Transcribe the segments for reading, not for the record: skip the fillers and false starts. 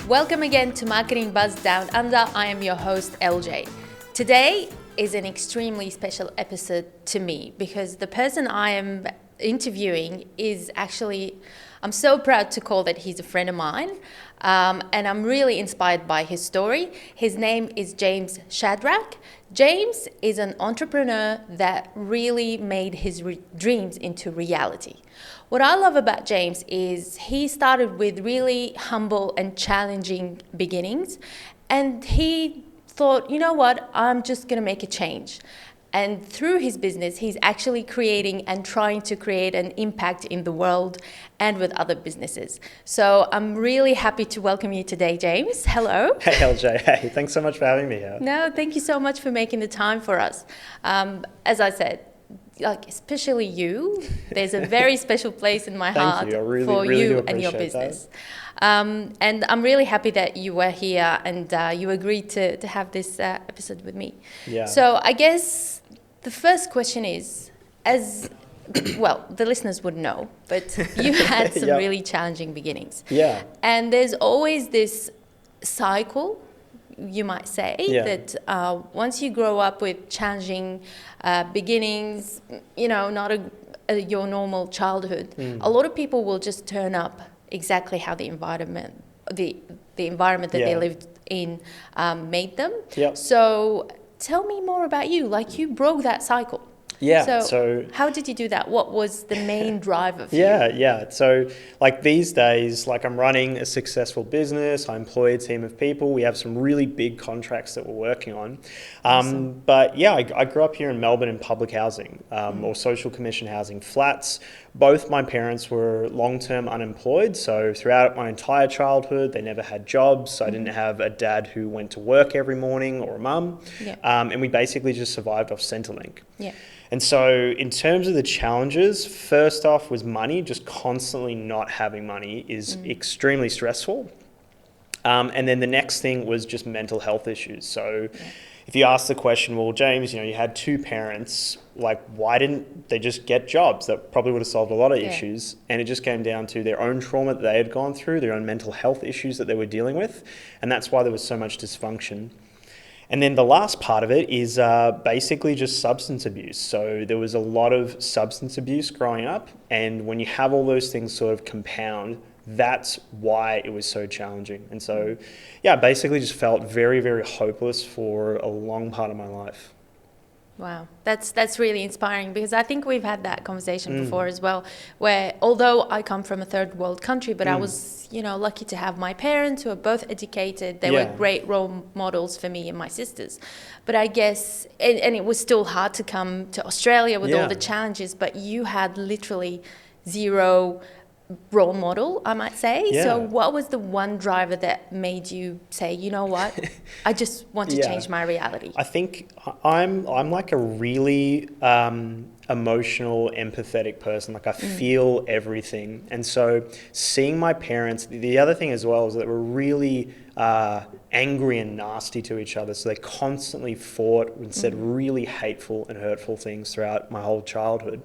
Welcome again to Marketing Buzz Down Under. I am your host, LJ. Today is an extremely special episode to me because the person I am interviewing is actually, I'm so proud to call that he's a friend of mine, and I'm really inspired by his story. His name is James Shadrach. James is an entrepreneur that really made his dreams into reality. What I love about James is he started with really humble and challenging beginnings, and he thought, you know what, I'm just going to make a change. And through his business, he's actually creating and trying to create an impact in the world and with other businesses. So I'm really happy to welcome you today, James. Hello. Hey, LJ. Hey, thanks so much for having me here. No, thank you so much for making the time for us. As I said, like especially you, there's a very special place in my heart for you and your business. And I'm really happy that you were here and you agreed to have this episode with me. Yeah. So I guess the first question is, as well, the listeners would know, but you had some really challenging beginnings. Yeah. And there's always this cycle, you might say, that once you grow up with challenging beginnings, you know, not your normal childhood, a lot of people will just turn up exactly how the environment that they lived in made them. Yep. So tell me more about you. Like, you broke that cycle. Yeah. So how did you do that? What was the main driver for you? Yeah. So like these days, like I'm running a successful business. I employ a team of people. We have some really big contracts that we're working on. Awesome. But yeah, I grew up here in Melbourne in public housing or social commission housing flats. Both my parents were long-term unemployed. So throughout my entire childhood, they never had jobs. So I didn't have a dad who went to work every morning or a mum. Yeah. And we basically just survived off Centrelink. Yeah. And so in terms of the challenges, first off was money. Just constantly not having money is extremely stressful. And then the next thing was just mental health issues. So if you ask the question, well, James, you know, you had two parents, like why didn't they just get jobs? That probably would have solved a lot of issues. And it just came down to their own trauma that they had gone through, their own mental health issues that they were dealing with. And that's why there was so much dysfunction. And then the last part of it is basically just substance abuse. So there was a lot of substance abuse growing up. And when you have all those things sort of compound, that's why it was so challenging. And so, yeah, basically just felt very, very hopeless for a long part of my life. Wow, that's really inspiring, because I think we've had that conversation before as well, where although I come from a third world country, but I was, you know, lucky to have my parents who are both educated. They were great role models for me and my sisters. But I guess, and it was still hard to come to Australia with all the challenges, but you had literally zero role model, I might say. So what was the one driver that made you say, you know what, I just want to change my reality? I think I'm like a really emotional, empathetic person. Like I feel everything. And so seeing my parents, the other thing as well is that they were really angry and nasty to each other. So they constantly fought and said really hateful and hurtful things throughout my whole childhood.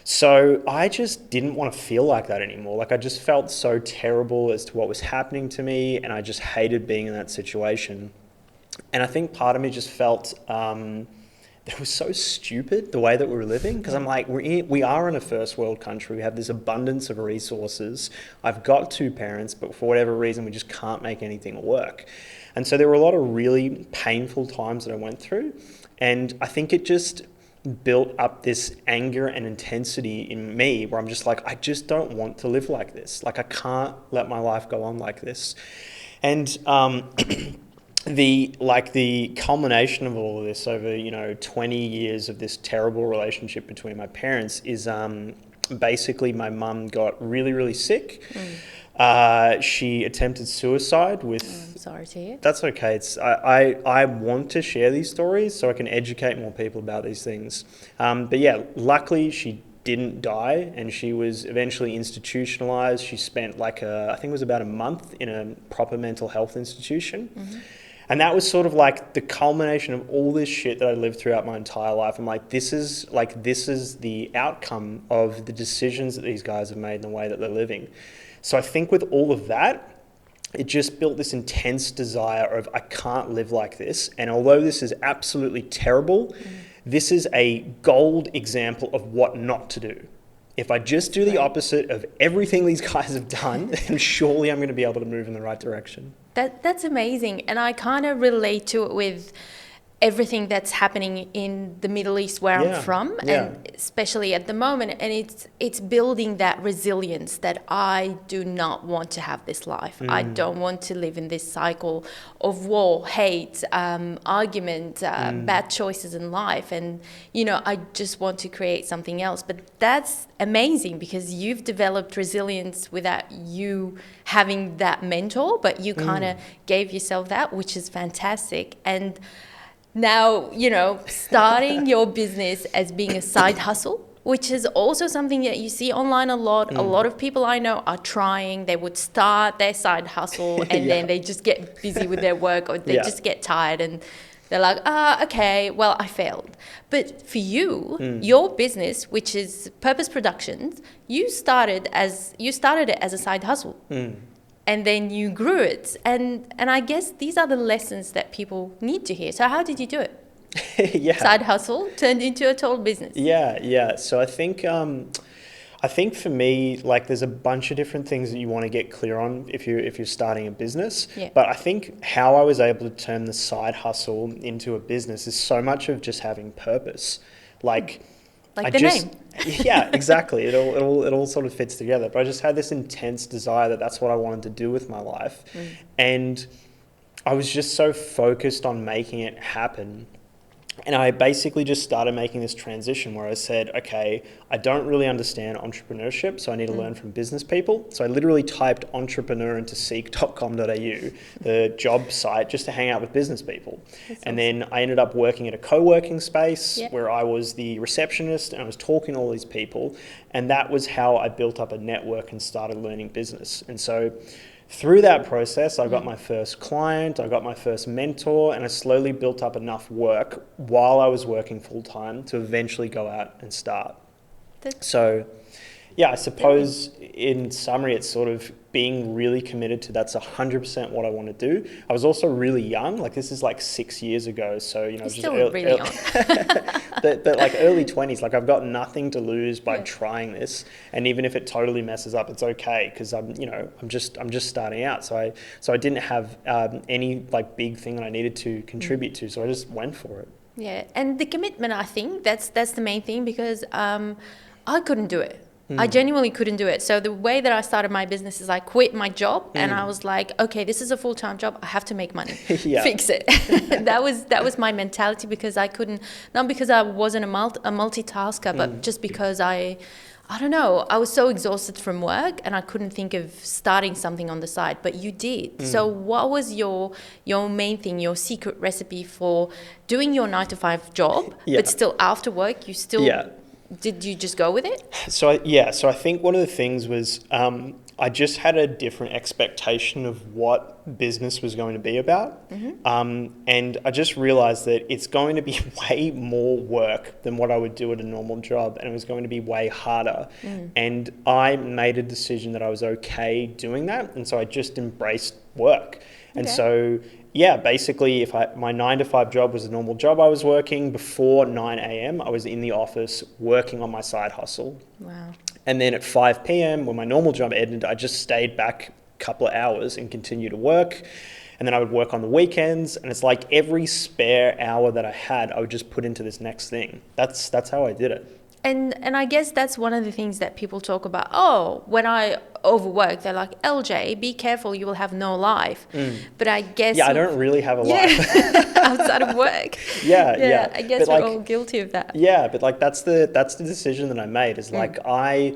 So I just didn't want to feel like that anymore. Like I just felt so terrible as to what was happening to me, and I just hated being in that situation. And I think part of me just felt that it was so stupid the way that we were living, because I'm like, we are in a first world country. We have this abundance of resources. I've got two parents, but for whatever reason, we just can't make anything work. And so there were a lot of really painful times that I went through. And I think it just built up this anger and intensity in me where I'm just like, I just don't want to live like this. Like I can't let my life go on like this. And the culmination of all of this over, you know, 20 years of this terrible relationship between my parents is basically my mum got really, really sick. She attempted suicide with... sorry to hear. That's okay. I want to share these stories so I can educate more people about these things. But yeah, luckily she didn't die, and she was eventually institutionalized. She spent I think it was about a month in a proper mental health institution. And that was sort of like the culmination of all this shit that I lived throughout my entire life. I'm like, this is the outcome of the decisions that these guys have made and the way that they're living. So I think with all of that, it just built this intense desire of, I can't live like this. And although this is absolutely terrible, this is a gold example of what not to do. If I just do the opposite of everything these guys have done, then surely I'm going to be able to move in the right direction. That's amazing. And I kind of relate to it with everything that's happening in the Middle East where I'm from, and especially at the moment. And it's building that resilience that I do not want to have this life. I don't want to live in this cycle of war, hate, argument, bad choices in life. And, you know, I just want to create something else. But that's amazing because you've developed resilience without you having that mentor, but you kind of gave yourself that, which is fantastic. And now, you know, starting your business as being a side hustle, which is also something that you see online a lot. A lot of people I know are trying. They would start their side hustle and then they just get busy with their work, or they just get tired and they're like, okay, well, I failed. But for you, your business, which is Purpose Productions, you started it as a side hustle. And then you grew it. And I guess these are the lessons that people need to hear. So how did you do it? Side hustle turned into a total business. Yeah. So I think for me, like, there's a bunch of different things that you want to get clear on if you're starting a business. But I think how I was able to turn the side hustle into a business is so much of just having purpose. Like the name. Yeah, exactly. It all sort of fits together. But I just had this intense desire that that's what I wanted to do with my life. And I was just so focused on making it happen. And I basically just started making this transition where I said, okay, I don't really understand entrepreneurship, so I need to learn from business people. So I literally typed entrepreneur into seek.com.au, the job site, just to hang out with business people. And then I ended up working at a co-working space where I was the receptionist and I was talking to all these people. And that was how I built up a network and started learning business. And so through that process, I got my first client, I got my first mentor, and I slowly built up enough work while I was working full time to eventually go out and start. So, yeah, I suppose in summary, it's sort of being really committed to that's 100% what I want to do. I was also really young, like this is like 6 years ago. So, you know, just still really young. but like early 20s, like I've got nothing to lose by trying this. And even if it totally messes up, it's okay. Cause I'm just starting out. So I didn't have any like big thing that I needed to contribute to. So I just went for it. Yeah. And the commitment, I think that's the main thing, because I couldn't do it. I genuinely couldn't do it. So the way that I started my business is I quit my job and I was like, okay, this is a full-time job. I have to make money. Fix it. That was my mentality, because I couldn't, not because I wasn't a multitasker, but just because I don't know, I was so exhausted from work and I couldn't think of starting something on the side, but you did. So what was your main thing, your secret recipe for doing your 9-to-5 job, but still after work, you still... Did you just go with it? So I think one of the things was I just had a different expectation of what business was going to be about. And I just realized that it's going to be way more work than what I would do at a normal job. And it was going to be way harder. And I made a decision that I was okay doing that. And so I just embraced work. And so, yeah, basically my 9-to-5 job was a normal job I was working. Before 9 a.m, I was in the office working on my side hustle. Wow. And then at 5 p.m, when my normal job ended, I just stayed back a couple of hours and continued to work. And then I would work on the weekends. And it's like every spare hour that I had, I would just put into this next thing. That's how I did it. And I guess that's one of the things that people talk about. Oh, when I overwork, they're like, LJ, be careful, you will have no life. But I guess... Yeah, I don't really have a life. Outside of work. Yeah. I guess we're all guilty of that. Yeah, but like that's the decision that I made is like I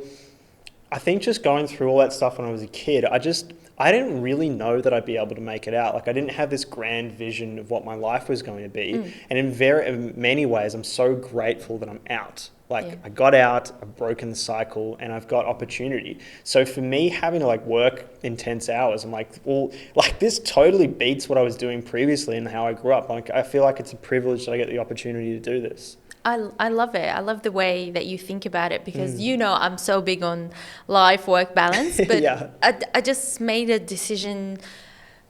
think just going through all that stuff when I was a kid, I didn't really know that I'd be able to make it out. Like I didn't have this grand vision of what my life was going to be. And in many ways, I'm so grateful that I'm out. Like I got out, I've broken the cycle, and I've got opportunity. So for me, having to like work intense hours, I'm like, well, like this totally beats what I was doing previously and how I grew up. Like I feel like it's a privilege that I get the opportunity to do this. I love it. I love the way that you think about it because I'm so big on life work balance, but Yeah. I just made a decision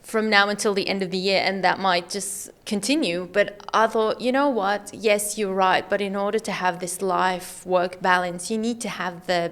from now until the end of the year, and that might just continue. But I thought, you know what? Yes, you're right. But in order to have this life work balance, you need to have the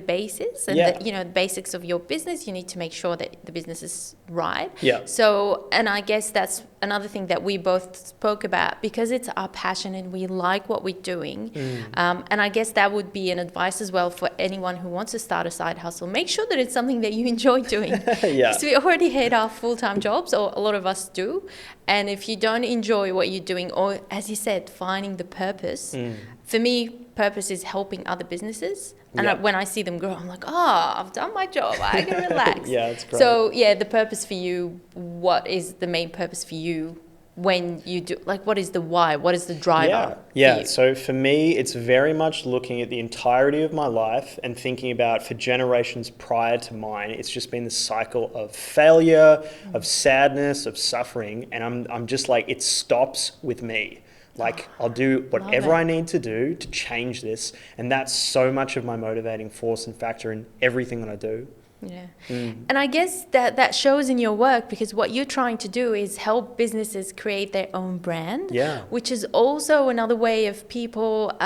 basis and the basics of your business. You need to make sure that the business is right. Yeah. So, and I guess that's another thing that we both spoke about because it's our passion and we like what we're doing. And I guess that would be an advice as well for anyone who wants to start a side hustle. Make sure that it's something that you enjoy doing. Yeah. Because we already hate our full-time jobs, or a lot of us do. And if you don't enjoy what you're doing, or as you said, finding the purpose, for me, purpose is helping other businesses. And when I see them grow, I'm like, oh, I've done my job. I can relax. Yeah, it's great. So, the purpose for you, what is the main purpose for you when you do, like, what is the why? What is the driver? Yeah. So for me, it's very much looking at the entirety of my life and thinking about for generations prior to mine, it's just been the cycle of failure, of sadness, of suffering. And I'm just like, it stops with me. Like, I'll do whatever I need to do to change this. And that's so much of my motivating force and factor in everything that I do. Yeah. And I guess that shows in your work because what you're trying to do is help businesses create their own brand, which is also another way of people,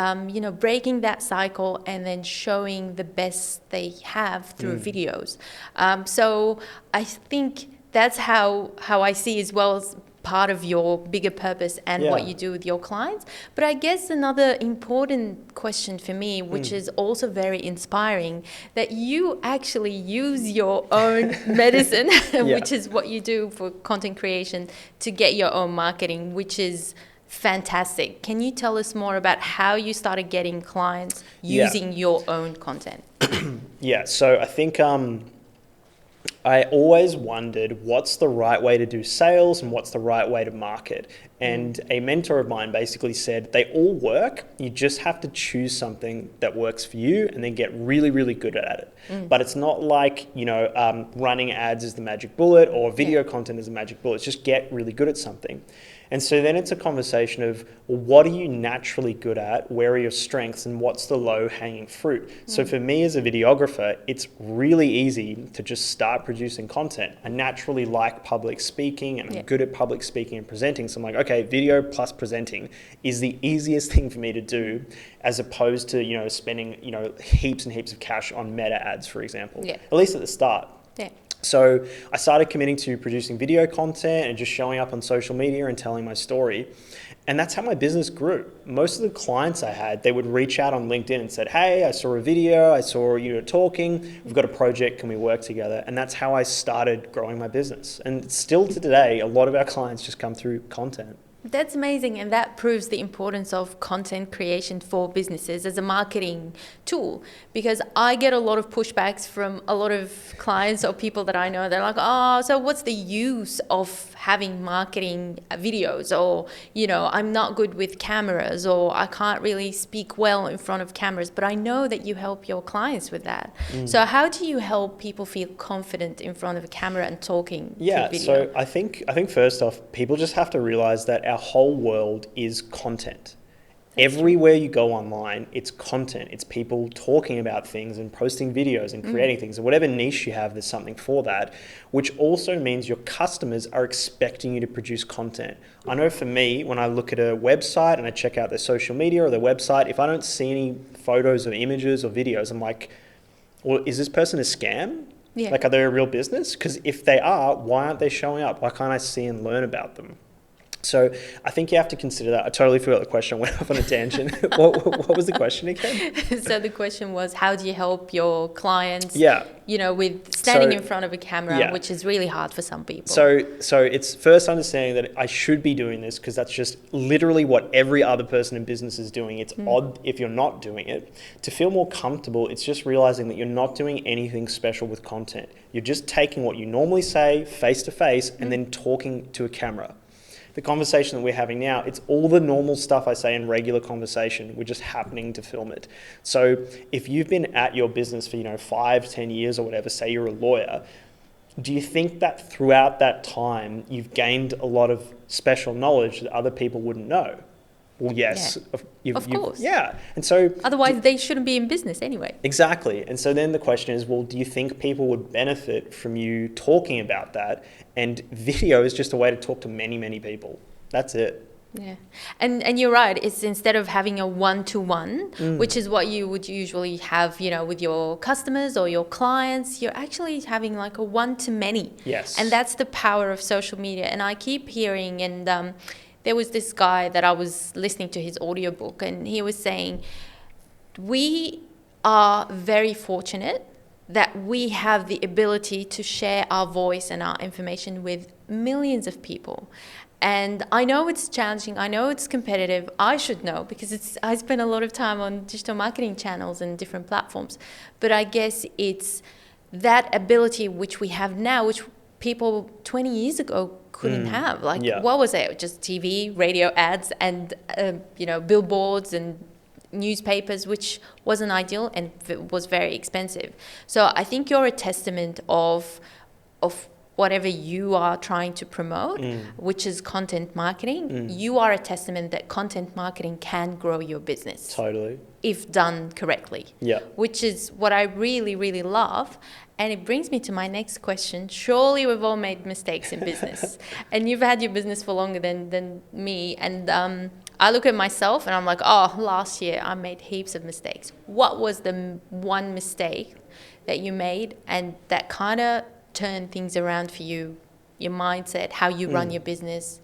breaking that cycle and then showing the best they have through videos. So I think that's how I see as well as part of your bigger purpose and what you do with your clients. But I guess another important question for me, which is also very inspiring, that you actually use your own medicine, which is what you do for content creation, to get your own marketing, which is fantastic. Can you tell us more about how you started getting clients using your own content? So I think I always wondered what's the right way to do sales and what's the right way to market. And a mentor of mine basically said they all work. You just have to choose something that works for you and then get really, really good at it. But it's not like, running ads is the magic bullet or video content is the magic bullet. It's just get really good at something. And so then it's a conversation of, well, what are you naturally good at? Where are your strengths and what's the low hanging fruit? So for me as a videographer, it's really easy to just start producing content. I naturally like public speaking and I'm good at public speaking and presenting. So I'm like, okay, video plus presenting is the easiest thing for me to do as opposed to, spending, heaps and heaps of cash on meta ads, for example, at least at the start. So I started committing to producing video content and just showing up on social media and telling my story. And that's how my business grew. Most of the clients I had, they would reach out on LinkedIn and said, hey, I saw a video, I saw you talking, we've got a project, can we work together? And that's how I started growing my business. And still to today, a lot of our clients just come through content. That's amazing, and that proves the importance of content creation for businesses as a marketing tool, because I get a lot of pushbacks from a lot of clients or people that I know. They're like, oh, so what's the use of having marketing videos? Or, I'm not good with cameras, or I can't really speak well in front of cameras. But I know that you help your clients with that. So how do you help people feel confident in front of a camera and talking through video? So I think first off, people just have to realize that our whole world is content. Everywhere you go online, it's content. It's people talking about things and posting videos and creating things. And whatever niche you have, there's something for that, which also means your customers are expecting you to produce content. I know for me, when I look at a website and I check out their social media or their website, if I don't see any photos or images or videos, I'm like, well, is this person a scam? Like, are they a real business? Because if they are, why aren't they showing up? Why can't I see and learn about them? So I think you have to consider that. I totally forgot the question. I went off on a tangent. What was the question again? So the question was, how do you help your clients, with standing in front of a camera, which is really hard for some people. So it's first understanding that I should be doing this because that's just literally what every other person in business is doing. It's odd if you're not doing it. To feel more comfortable, it's just realizing that you're not doing anything special with content. You're just taking what you normally say face to face and then talking to a camera. The conversation that we're having now, it's all the normal stuff I say in regular conversation. We're just happening to film it. So if you've been at your business for 5-10 years or whatever, say you're a lawyer, do you think that throughout that time you've gained a lot of special knowledge that other people wouldn't know? well, yes. Yeah. Of course. Yeah. And so... Otherwise, they shouldn't be in business anyway. Exactly. And so then the question is, well, do you think people would benefit from you talking about that? And video is just a way to talk to many, many people. That's it. Yeah. And you're right. It's instead of having a one-to-one, which is what you would usually have, with your customers or your clients, you're actually having like a one-to-many. Yes. And that's the power of social media. And I keep hearing, and there was this guy that I was listening to his audiobook, and he was saying, we are very fortunate that we have the ability to share our voice and our information with millions of people. And I know it's challenging. I know it's competitive. I should know because I spend a lot of time on digital marketing channels and different platforms. But I guess it's that ability which we have now, which people 20 years ago couldn't have. Like, what was it? Just TV, radio ads, and billboards and newspapers, which wasn't ideal and was very expensive. So I think you're a testament of whatever you are trying to promote, which is content marketing. You are a testament that content marketing can grow your business. Totally. If done correctly. Yeah. Which is what I really, really love. And it brings me to my next question. Surely we've all made mistakes in business. And you've had your business for longer than me. And I look at myself and I'm like, last year I made heaps of mistakes. What was the one mistake that you made and that kind of turn things around for you, your mindset, how you run your business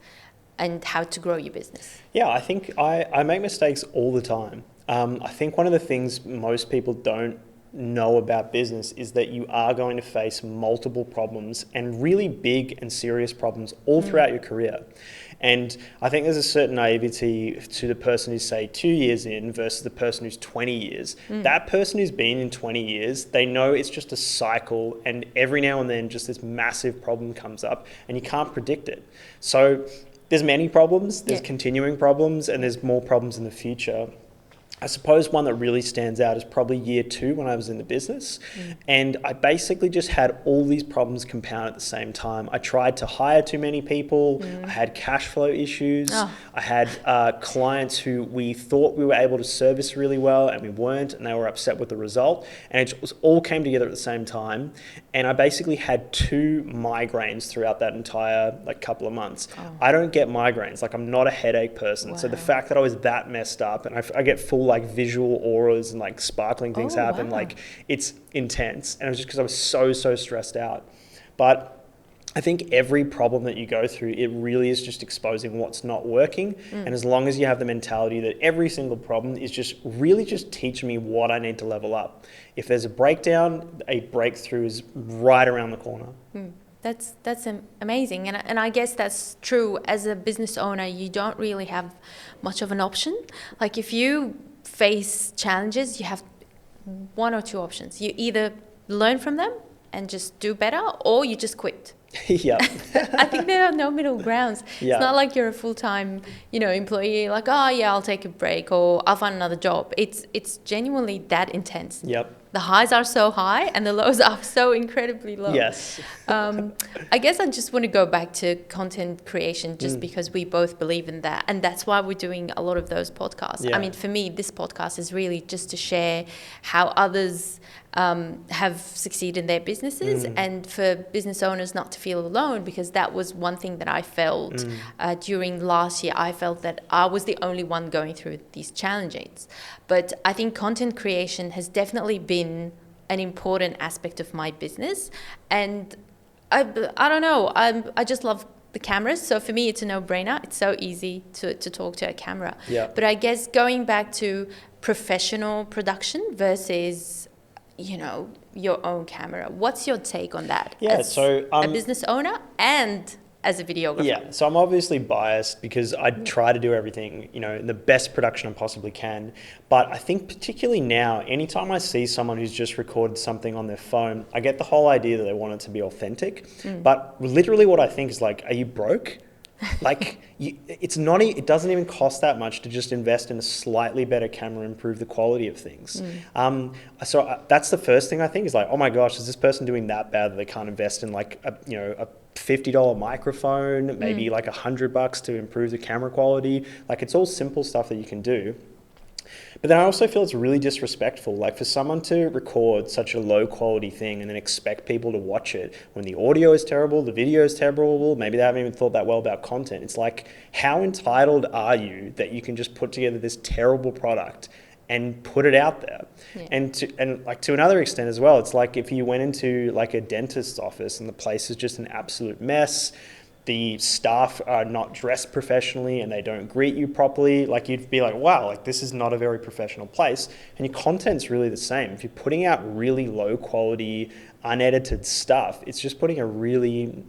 and how to grow your business? Yeah, I think I make mistakes all the time. I think one of the things most people don't know about business is that you are going to face multiple problems and really big and serious problems all throughout your career. And I think there's a certain naivety to the person who's, say, 2 years in versus the person who's 20 years. That person who's been in 20 years, they know it's just a cycle, and every now and then just this massive problem comes up and you can't predict it. So there's many problems, there's continuing problems, and there's more problems in the future. I suppose one that really stands out is probably year 2 when I was in the business. And I basically just had all these problems compound at the same time. I tried to hire too many people. I had cash flow issues. I had clients who we thought we were able to service really well and we weren't, and they were upset with the result. And it all came together at the same time. And I basically had 2 migraines throughout that entire couple of months. I don't get migraines. I'm not a headache person. Wow. So the fact that I was that messed up, and I get full visual auras and sparkling things happen, it's intense. And it was just because I was so stressed out. But I think every problem that you go through, it really is just exposing what's not working. And as long as you have the mentality that every single problem is just teaching me what I need to level up. If there's a breakdown, a breakthrough is right around the corner. That's amazing. And I guess that's true. As a business owner, you don't really have much of an option. If you face challenges, you have 1 or 2 options. You either learn from them and just do better, or you just quit. Yeah. I think there are no middle grounds. It's not like you're a full-time, employee, I'll take a break or I'll find another job. It's genuinely that intense. Yep. The highs are so high and the lows are so incredibly low. Yes. I guess I just want to go back to content creation just because we both believe in that. And that's why we're doing a lot of those podcasts. Yeah. I mean, for me, this podcast is really just to share how others have succeeded in their businesses and for business owners not to feel alone, because that was one thing that I felt during last year. I felt that I was the only one going through these challenges. But I think content creation has definitely been an important aspect of my business. And I don't know, I just love the cameras. So for me, it's a no-brainer. It's so easy to talk to a camera. Yeah. But I guess going back to professional production versus your own camera. What's your take on that? Yeah, as so a business owner and as a videographer? Yeah, so I'm obviously biased because I try to do everything, in the best production I possibly can. But I think particularly now, anytime I see someone who's just recorded something on their phone, I get the whole idea that they want it to be authentic. But literally what I think is are you broke? Like it's not, it doesn't even cost that much to just invest in a slightly better camera, improve the quality of things. That's the first thing I think is like, oh my gosh, is this person doing that bad that they can't invest in like a $50 microphone, maybe like $100 to improve the camera quality? Like it's all simple stuff that you can do. But then I also feel it's really disrespectful, like for someone to record such a low quality thing and then expect people to watch it when the audio is terrible, the video is terrible, maybe they haven't even thought that well about content. It's like, how entitled are you that you can just put together this terrible product and put it out there? Yeah. And to another extent as well, it's like if you went into like a dentist's office and the place is just an absolute mess, the staff are not dressed professionally and they don't greet you properly, like you'd be like, wow, like this is not a very professional place. And your content's really the same. If you're putting out really low quality, unedited stuff, it's just putting a really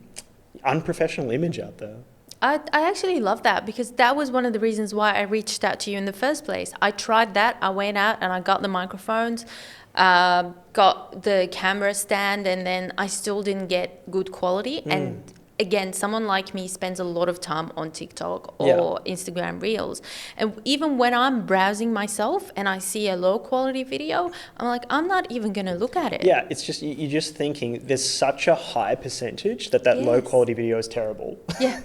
unprofessional image out there. I actually love that, because that was one of the reasons why I reached out to you in the first place. I tried that. I went out and I got the microphones, got the camera stand, and then I still didn't get good quality. And again, someone like me spends a lot of time on TikTok or Instagram Reels. And even when I'm browsing myself and I see a low quality video, I'm like, I'm not even going to look at it. Yeah, it's just, you're just thinking there's such a high percentage that low quality video is terrible. Yeah.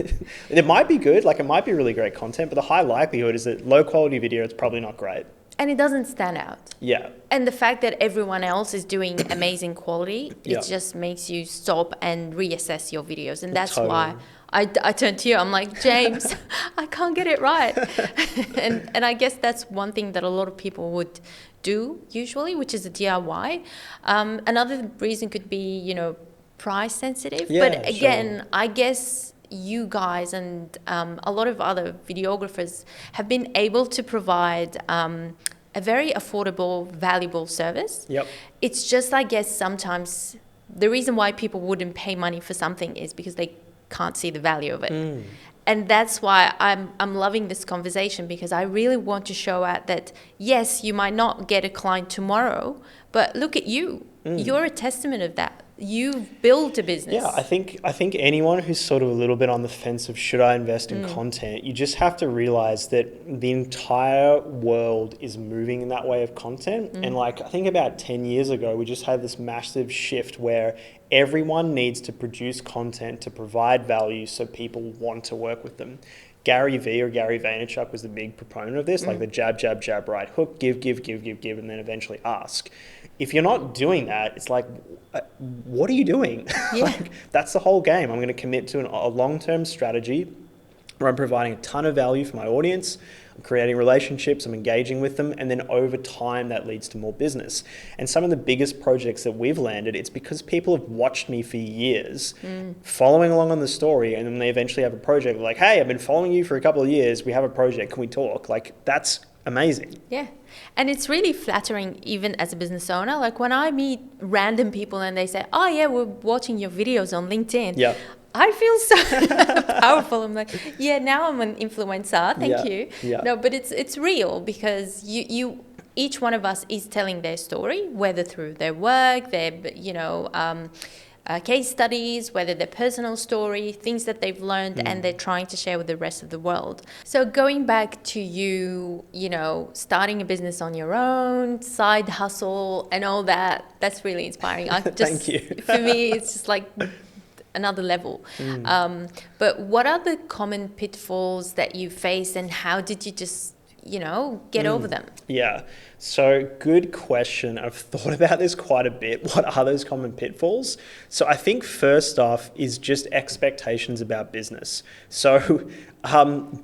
It might be good, like it might be really great content, but the high likelihood is that low quality video is probably not great. And it doesn't stand out. Yeah. And the fact that everyone else is doing amazing quality, it just makes you stop and reassess your videos. And that's why I turned to you. I'm like, James, I can't get it right. and I guess that's one thing that a lot of people would do usually, which is a DIY. Another reason could be, price sensitive. Yeah, but again, I guess you guys and a lot of other videographers have been able to provide a very affordable, valuable service. Yep. It's just, I guess, sometimes the reason why people wouldn't pay money for something is because they can't see the value of it. And that's why I'm loving this conversation, because I really want to show out that, yes, you might not get a client tomorrow, but look at you. You're a testament of that. You've built a business. Yeah, I think anyone who's sort of a little bit on the fence of should I invest in content, you just have to realize that the entire world is moving in that way of content. And like, I think about 10 years ago, we just had this massive shift where everyone needs to produce content to provide value so people want to work with them. Gary V or Gary Vaynerchuk was the big proponent of this, like the jab, jab, jab, right hook, give, and then eventually ask. If you're not doing that, it's like, what are you doing? Yeah. Like, that's the whole game. I'm going to commit to a long-term strategy where I'm providing a ton of value for my audience. I'm creating relationships, I'm engaging with them, and then over time that leads to more business. And some of the biggest projects that we've landed, it's because people have watched me for years, following along on the story, and then they eventually have a project like, hey, I've been following you for a couple of years, we have a project, can we talk? Like, that's amazing. Yeah. And it's really flattering even as a business owner. Like when I meet random people and they say, oh yeah, we're watching your videos on LinkedIn. Yeah. I feel so powerful. I'm like, yeah, now I'm an influencer. Thank you. Yeah. No, but it's real, because you each one of us is telling their story, whether through their work, their, case studies, whether their personal story, things that they've learned and they're trying to share with the rest of the world. So going back to you, starting a business on your own, side hustle and all that, that's really inspiring. Thank you. For me, it's just like another level. But what are the common pitfalls that you face, and how did you just get over them? Yeah, so good question. I've thought about this quite a bit. What are those common pitfalls? So I think first off is just expectations about business. So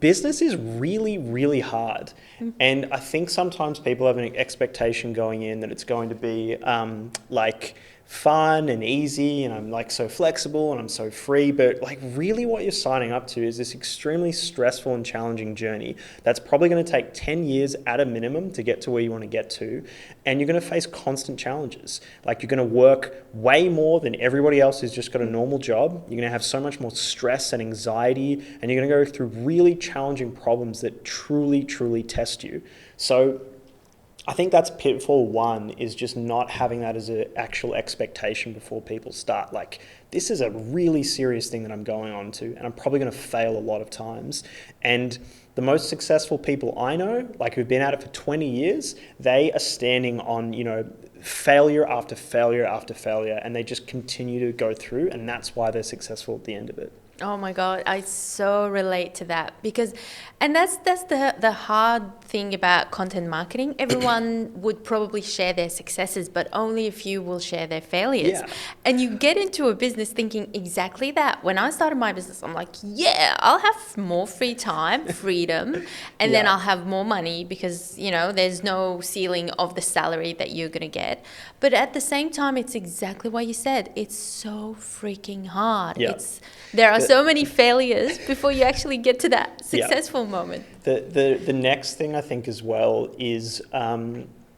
business is really, really hard. And I think sometimes people have an expectation going in that it's going to be like fun and easy, and I'm like so flexible and I'm so free, but like really what you're signing up to is this extremely stressful and challenging journey that's probably going to take 10 years at a minimum to get to where you want to get to, and you're going to face constant challenges. Like you're going to work way more than everybody else who's just got a normal job. You're going to have so much more stress and anxiety, and you're going to go through really challenging problems that truly, truly test you. So I think that's pitfall one, is just not having that as an actual expectation before people start. Like, this is a really serious thing that I'm going on to, and I'm probably going to fail a lot of times. And the most successful people I know, like who've been at it for 20 years, they are standing on, failure after failure after failure, and they just continue to go through, and that's why they're successful at the end of it. Oh my God, I so relate to that because, and that's the hard thing about content marketing. Everyone would probably share their successes, but only a few will share their failures. Yeah. And you get into a business thinking exactly that. When I started my business, I'm like, yeah, I'll have more free time, freedom, and then I'll have more money because, there's no ceiling of the salary that you're going to get. But at the same time, it's exactly what you said. It's so freaking hard. Yeah. There are so many failures before you actually get to that successful moment. The next thing I think as well is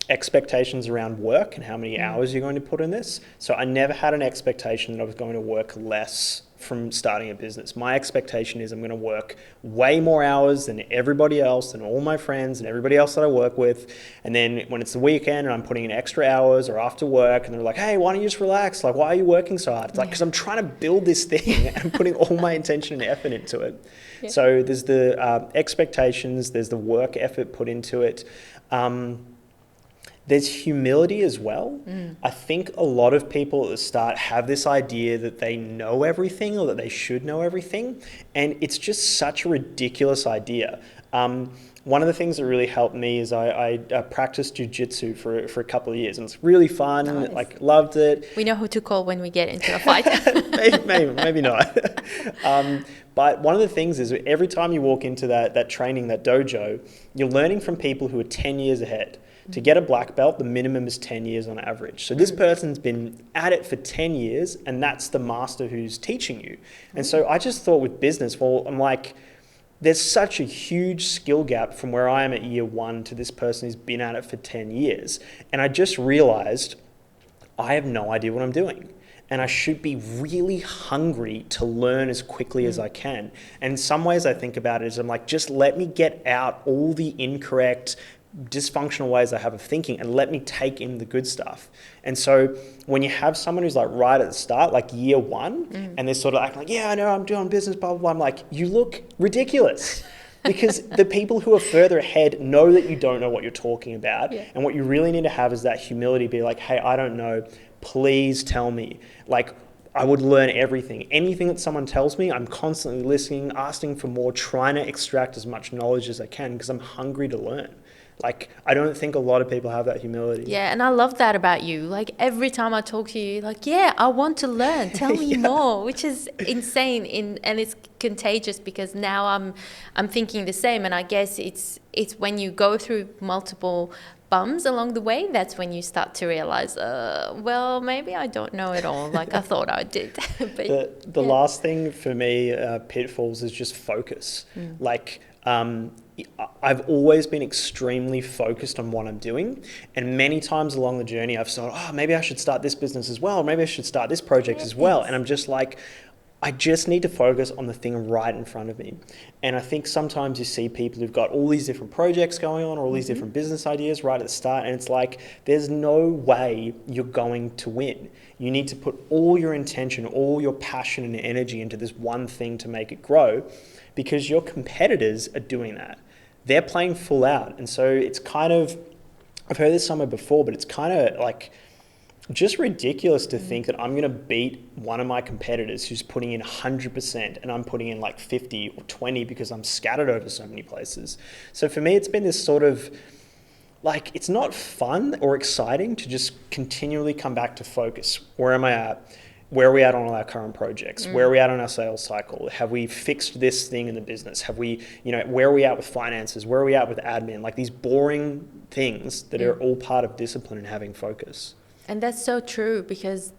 expectations around work and how many hours you're going to put in this. So I never had an expectation that I was going to work less from starting a business. My expectation is I'm going to work way more hours than everybody else and all my friends and everybody else that I work with. And then when it's the weekend and I'm putting in extra hours or after work and they're like, hey, why don't you just relax? Like, why are you working so hard? It's like, because I'm trying to build this thing and I'm putting all my attention and effort into it. Yeah. So there's the expectations, there's the work effort put into it. There's humility as well. I think a lot of people at the start have this idea that they know everything or that they should know everything. And it's just such a ridiculous idea. One of the things that really helped me is I practiced jiu-jitsu for a couple of years, and it's really fun. Nice. Like, loved it. We know who to call when we get into a fight. maybe not. But one of the things is every time you walk into that training, that dojo, you're learning from people who are 10 years ahead. To get a black belt, the minimum is 10 years on average. So this person's been at it for 10 years, and that's the master who's teaching you. And so I just thought with business, well, I'm like, there's such a huge skill gap from where I am at year one to this person who's been at it for 10 years. And I just realized I have no idea what I'm doing. And I should be really hungry to learn as quickly as I can. And in some ways I think about it as I'm like, just let me get out all the incorrect, dysfunctional ways I have of thinking and let me take in the good stuff. And so when you have someone who's like right at the start, like year one, and they're sort of acting like, yeah, I know, I'm doing business, blah, blah, blah. I'm like, you look ridiculous. Because the people who are further ahead know that you don't know what you're talking about. Yeah. And what you really need to have is that humility, be like, hey, I don't know, please tell me. Like, I would learn everything. Anything that someone tells me, I'm constantly listening, asking for more, trying to extract as much knowledge as I can because I'm hungry to learn. Like, I don't think a lot of people have that humility. Yeah, and I love that about you. Like, every time I talk to you, like, yeah, I want to learn. Tell me more, which is insane. And it's contagious because now I'm thinking the same. And I guess it's when you go through multiple bumps along the way, that's when you start to realize, well, maybe I don't know it all like I thought I did. But, the last thing for me, pitfalls, is just focus. Like, I've always been extremely focused on what I'm doing, and many times along the journey I've thought, oh, maybe I should start this business as well, or maybe I should start this project as well, and I'm just like, I just need to focus on the thing right in front of me. And I think sometimes you see people who've got all these different projects going on, or all these different business ideas right at the start, and it's like, there's no way you're going to win. You need to put all your intention, all your passion and energy into this one thing to make it grow, because your competitors are doing that. They're playing full out. And so it's kind of, I've heard this somewhere before, but it's kind of like just ridiculous to think that I'm going to beat one of my competitors who's putting in 100% and I'm putting in like 50 or 20 because I'm scattered over so many places. So for me, it's been this sort of, like, it's not fun or exciting to just continually come back to focus. Where am I at? Where are we at on all our current projects? Where are we at on our sales cycle? Have we fixed this thing in the business? Have we, where are we at with finances? Where are we at with admin? Like, these boring things that are all part of discipline and having focus. And that's so true, because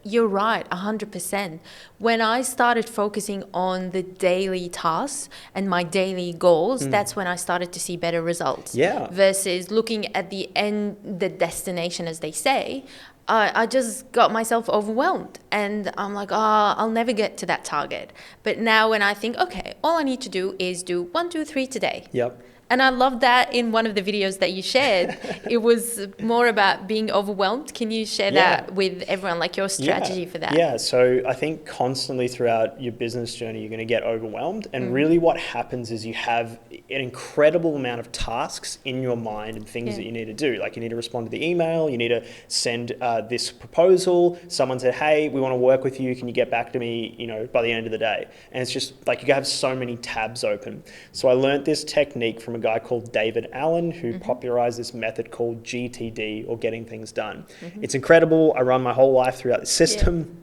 you're right, 100%. When I started focusing on the daily tasks and my daily goals, that's when I started to see better results. Yeah. Versus looking at the end, the destination, as they say, I just got myself overwhelmed, and I'm like, I'll never get to that target. But now when I think, okay, all I need to do is do 1, 2, 3 today. Yep. And I love that in one of the videos that you shared, it was more about being overwhelmed. Can you share that with everyone, like your strategy for that? Yeah, so I think constantly throughout your business journey, you're going to get overwhelmed. And really what happens is you have an incredible amount of tasks in your mind and things that you need to do. Like you need to respond to the email, you need to send this proposal. Someone said, hey, we want to work with you. Can you get back to me, by the end of the day? And it's just like you have so many tabs open. So I learned this technique from a guy called David Allen, who popularized this method called GTD, or getting things done. It's incredible. I run my whole life throughout the system.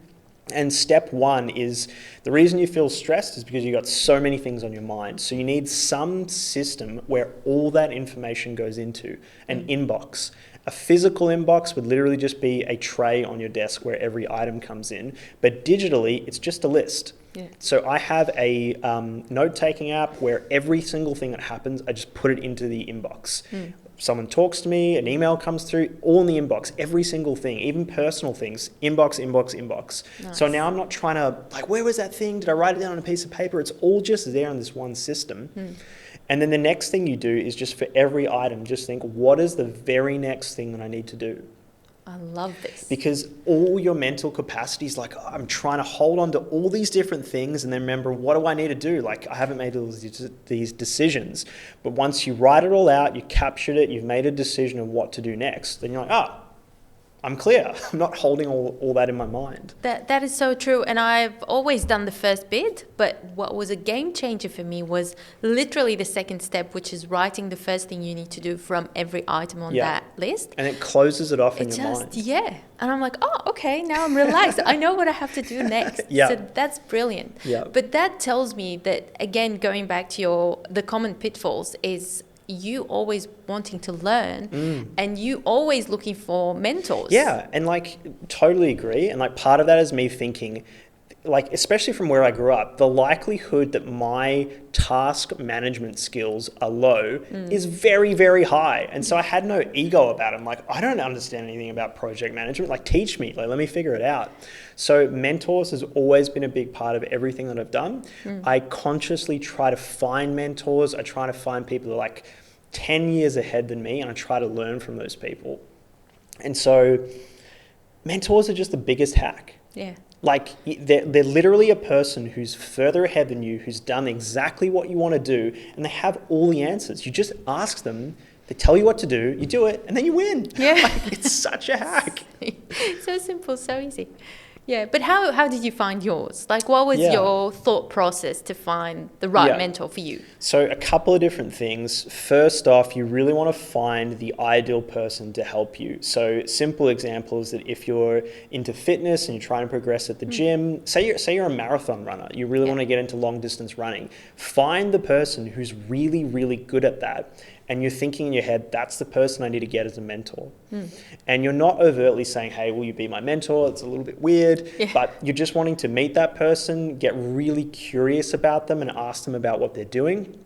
And step one is the reason you feel stressed is because you've got so many things on your mind. So you need some system where all that information goes into an inbox. A physical inbox would literally just be a tray on your desk where every item comes in. But digitally, it's just a list. So I have a note-taking app where every single thing that happens, I just put it into the inbox. Someone talks to me, an email comes through, all in the inbox, every single thing, even personal things, inbox, inbox, inbox. Nice. So now I'm not trying to, where was that thing? Did I write it down on a piece of paper? It's all just there in this one system. And then the next thing you do is just for every item, just think, what is the very next thing that I need to do? I love this. Because all your mental capacity is like, I'm trying to hold on to all these different things and then remember, what do I need to do? Like, I haven't made all these decisions. But once you write it all out, you captured it, you've made a decision of what to do next, then you're like, I'm clear. I'm not holding all that in my mind. That is so true. And I've always done the first bit, but what was a game changer for me was literally the second step, which is writing the first thing you need to do from every item on that list. And it closes it off in your mind. Yeah. And I'm like, okay, now I'm relaxed. I know what I have to do next. So that's brilliant. But that tells me that, again, going back to the common pitfalls is you always wanting to learn and you always looking for mentors. And totally agree. And part of that is me thinking, especially from where I grew up, the likelihood that my task management skills are low is very, very high. And so I had no ego about it. I'm like, I don't understand anything about project management. Teach me, let me figure it out. So mentors has always been a big part of everything that I've done. I consciously try to find mentors. I try to find people that are 10 years ahead than me, and I try to learn from those people. And so mentors are just the biggest hack. They're literally a person who's further ahead than you, who's done exactly what you want to do, and they have all the answers. You just ask them, they tell you what to do, you do it, and then you win. It's such a hack. So simple, so easy. But how did you find yours? What was your thought process to find the right mentor for you? So a couple of different things. First off, you really want to find the ideal person to help you. So simple example is that if you're into fitness and you're trying to progress at the gym, say you're a marathon runner, you really want to get into long distance running, find the person who's really, really good at that. And you're thinking in your head, that's the person I need to get as a mentor. And you're not overtly saying, hey, will you be my mentor? It's a little bit weird, but you're just wanting to meet that person, get really curious about them and ask them about what they're doing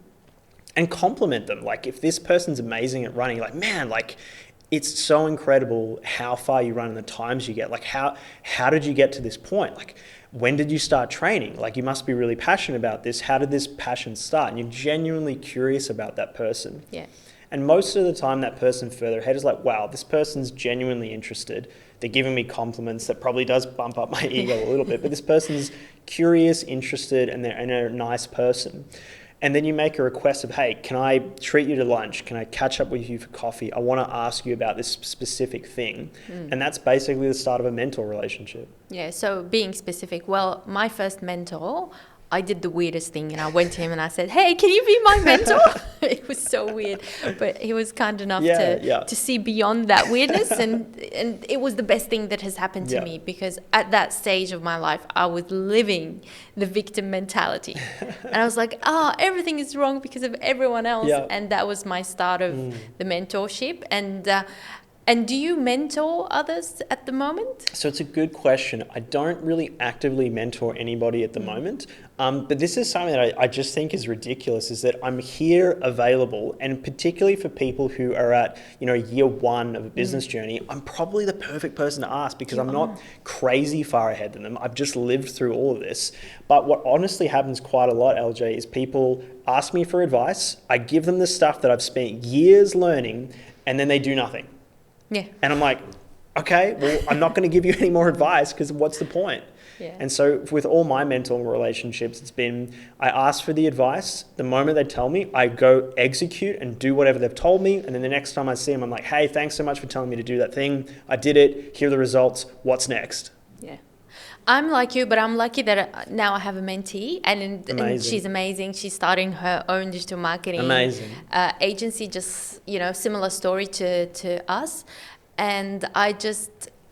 and compliment them. If this person's amazing at running, man, it's so incredible how far you run and the times you get. How did you get to this point? When did you start training? You must be really passionate about this. How did this passion start? And you're genuinely curious about that person. And most of the time that person further ahead is wow, this person's genuinely interested. They're giving me compliments. That probably does bump up my ego a little bit, but this person's curious, interested, and they're a nice person. And then you make a request of, hey, can I treat you to lunch? Can I catch up with you for coffee? I want to ask you about this specific thing. And that's basically the start of a mentor relationship. So being specific, well, my first mentor, I did the weirdest thing and I went to him and I said, hey, can you be my mentor? It was so weird, but he was kind enough to see beyond that weirdness. And it was the best thing that has happened to me, because at that stage of my life, I was living the victim mentality. And I was like, everything is wrong because of everyone else. And that was my start of the mentorship. And And do you mentor others at the moment? So it's a good question. I don't really actively mentor anybody at the moment, but this is something that I just think is ridiculous, is that I'm here available, and particularly for people who are at, year one of a business journey, I'm probably the perfect person to ask because I'm not crazy far ahead than them. I've just lived through all of this. But what honestly happens quite a lot, LJ, is people ask me for advice. I give them the stuff that I've spent years learning, and then they do nothing. Yeah. And I'm like, okay, well, I'm not going to give you any more advice because what's the point? Yeah. And so with all my mentoring relationships, it's been, I ask for the advice. The moment they tell me, I go execute and do whatever they've told me. And then the next time I see them, I'm like, hey, thanks so much for telling me to do that thing. I did it. Here are the results. What's next? Yeah. I'm like you, but I'm lucky that now I have a mentee, and she's amazing. She's starting her own digital marketing agency, just, similar story to us. And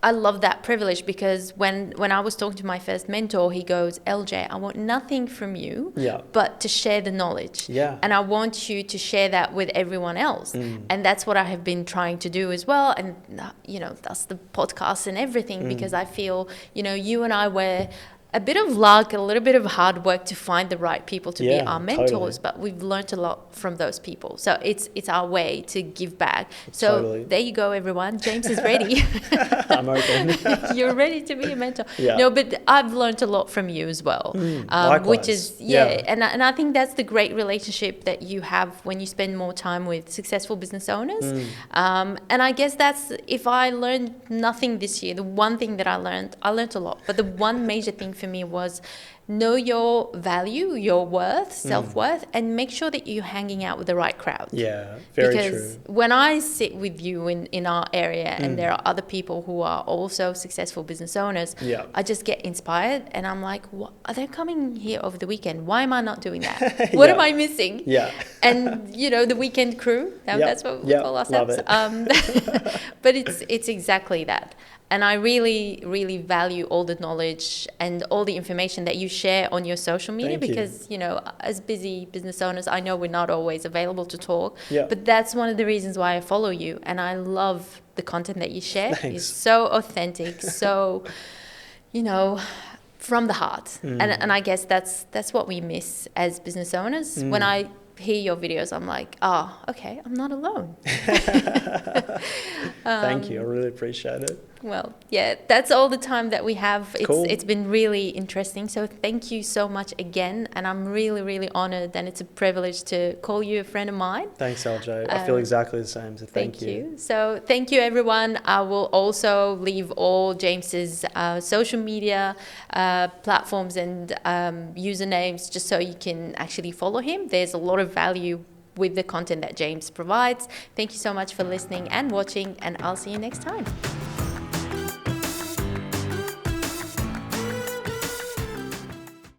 I love that privilege, because when I was talking to my first mentor, he goes, LJ, I want nothing from you but to share the knowledge. Yeah. And I want you to share that with everyone else. And that's what I have been trying to do as well. And, that's the podcast and everything, because I feel, you and I were a bit of luck, a little bit of hard work to find the right people to be our mentors, but we've learned a lot from those people. So it's our way to give back. So there you go, everyone. James is ready. I'm open. You're ready to be a mentor. Yeah. No, but I've learned a lot from you as well. Which is, and I think that's the great relationship that you have when you spend more time with successful business owners. And I guess that's, if I learned nothing this year, the one thing that I learned a lot. But the one major thing for me was know your value, your worth, self-worth, and make sure that you're hanging out with the right crowd. Yeah, very true. Because when I sit with you in our area and there are other people who are also successful business owners, I just get inspired, and I'm like, what, are they coming here over the weekend? Why am I not doing that? What am I missing? Yeah. And, the weekend crew, that's what we call ourselves. But it's exactly that. And I really, really value all the knowledge and all the information that you share on your social media. Because, as busy business owners, I know we're not always available to talk. But that's one of the reasons why I follow you. And I love the content that you share. Thanks. It's so authentic, so, from the heart. And I guess that's what we miss as business owners. When I hear your videos, I'm like, okay, I'm not alone. Thank you. I really appreciate it. Well, that's all the time that we have. It's been really interesting. So thank you so much again. And I'm really, really honored, and it's a privilege to call you a friend of mine. Thanks, LJ. I feel exactly the same. So thank you. So thank you, everyone. I will also leave all James's social media platforms and usernames, just so you can actually follow him. There's a lot of value with the content that James provides. Thank you so much for listening and watching, and I'll see you next time.